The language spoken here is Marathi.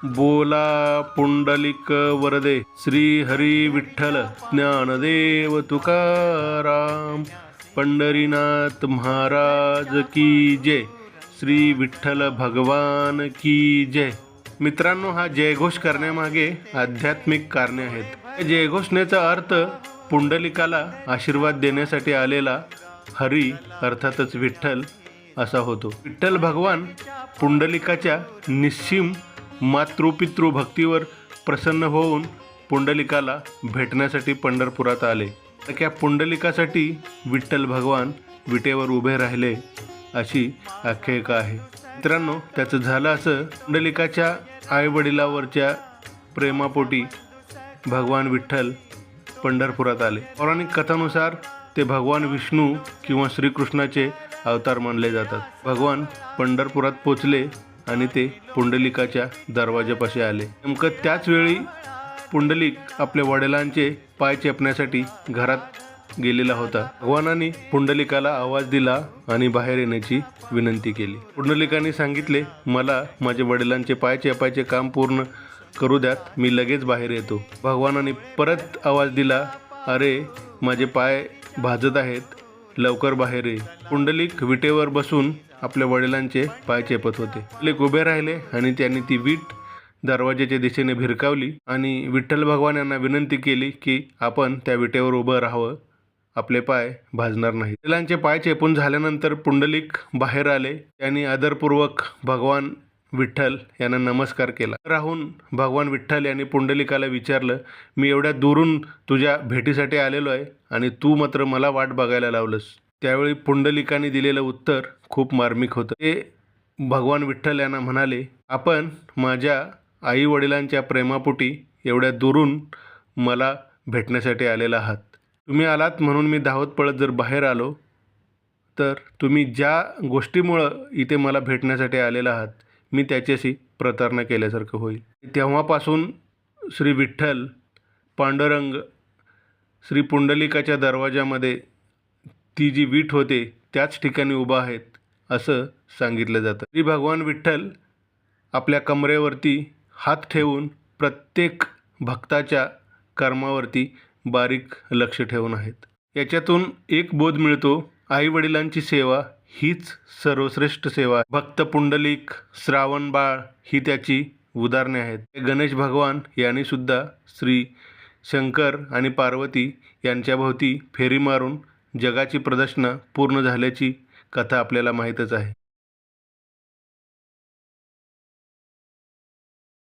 बोला पुंडलिक वरदे श्री हरी विठ्ठल ज्ञानदेव तुकाराम पंढरीनाथ महाराज की जय। श्री विठ्ठल भगवान की जय। मित्रांनो, हा जयघोष करण्यामागे आध्यात्मिक कारणे आहेत। या जयघोषणेचा अर्थ पुंडलिकाला आशीर्वाद देण्यासाठी आलेला हरी अर्थातच विठ्ठल असा होतो। विठ्ठल भगवान पुंडलिकाच्या निस्सीम मातृपितृ भक्तीवर प्रसन्न होऊन पुंडलिकाला भेटण्यासाठी पंढरपुरात आले। त्या पुंडलिकासाठी विठ्ठल भगवान विटेवर उभे राहिले अशी आख्यायिका आहे। मित्रांनो, त्याचं झालं असं, पुंडलिकाच्या आईवडिलावरच्या प्रेमापोटी भगवान विठ्ठल पंढरपुरात आले। पौराणिक कथानुसार ते भगवान विष्णू किंवा श्रीकृष्णाचे अवतार मानले जातात। भगवान पंढरपुरात पोचले आणि ते पुंडलिकाच्या दरवाजापाशी आले। नेमकं त्याच वेळी पुंडलिक आपल्या वडिलांचे पाय चेपण्यासाठी घरात गेलेला होता। भगवानाने पुंडलिकाला आवाज दिला आणि बाहेर येण्याची विनंती केली। पुंडलिकाने सांगितले, मला माझ्या वडिलांचे पाय चेपायचे काम पूर्ण करू द्यात, मी लगेच बाहेर येतो। भगवानाने परत आवाज दिला, अरे माझे पाय भाजत आहेत, लवकर बाहेर ये। पुंडलिक विटेवर बसून आपल्या वडिलांचे पाय चेपत होते। पुंडलिक उभे राहिले आणि त्यांनी ती वीट दरवाजाच्या दिशेने भिरकावली आणि विठ्ठल भगवान यांना विनंती केली की आपण त्या विटेवर उभं राहावं, आपले पाय भाजणार नाहीत। वडिलांचे पाय चेपून झाल्यानंतर पुंडलिक बाहेर आले। त्यांनी आदरपूर्वक भगवान विठ्ठल यांना नमस्कार केला। राहून भगवान विठ्ठल यांनी पुंडलिकाला विचारलं, मी एवढ्या दुरून तुझ्या भेटीसाठी आलेलो आहे आणि तू मात्र मला वाट बघायला लावलंस। त्यावेळी पुंडलिकाने दिलेलं उत्तर खूप मार्मिक होतं। ते भगवान विठ्ठल यांना म्हणाले, आपण माझ्या आई वडिलांच्या प्रेमापोटी एवढ्या दुरून मला भेटण्यासाठी आलेला आहात। तुम्ही आलात म्हणून मी धावत पळत जर बाहेर आलो तर तुम्ही ज्या गोष्टीमुळं इथे मला भेटण्यासाठी आलेला आहात मी त्याच्याशी प्रतारणा केल्यासारखं होईल। तेव्हापासून श्री विठ्ठल पांडुरंग श्री पुंडलिकाच्या दरवाजामध्ये ती जी वीट होते त्याच ठिकाणी उभा आहेत असं सांगितलं जातं। श्री भगवान विठ्ठल आपल्या कमरेवरती हात ठेवून प्रत्येक भक्ताच्या कर्मावरती बारीक लक्ष ठेवून आहेत। याच्यातून एक बोध मिळतो, आई वडिलांची सेवा हीच सर्वश्रेष्ठ सेवा। भक्त पुंडलिक, श्रावण बाळ ही त्याची उदाहरणे आहेत। गणेश भगवान यांनी सुद्धा श्री शंकर आणि पार्वती यांच्याभोवती फेरी मारून जगाची प्रदक्षिणा पूर्ण झाल्याची कथा आपल्याला माहीतच आहे।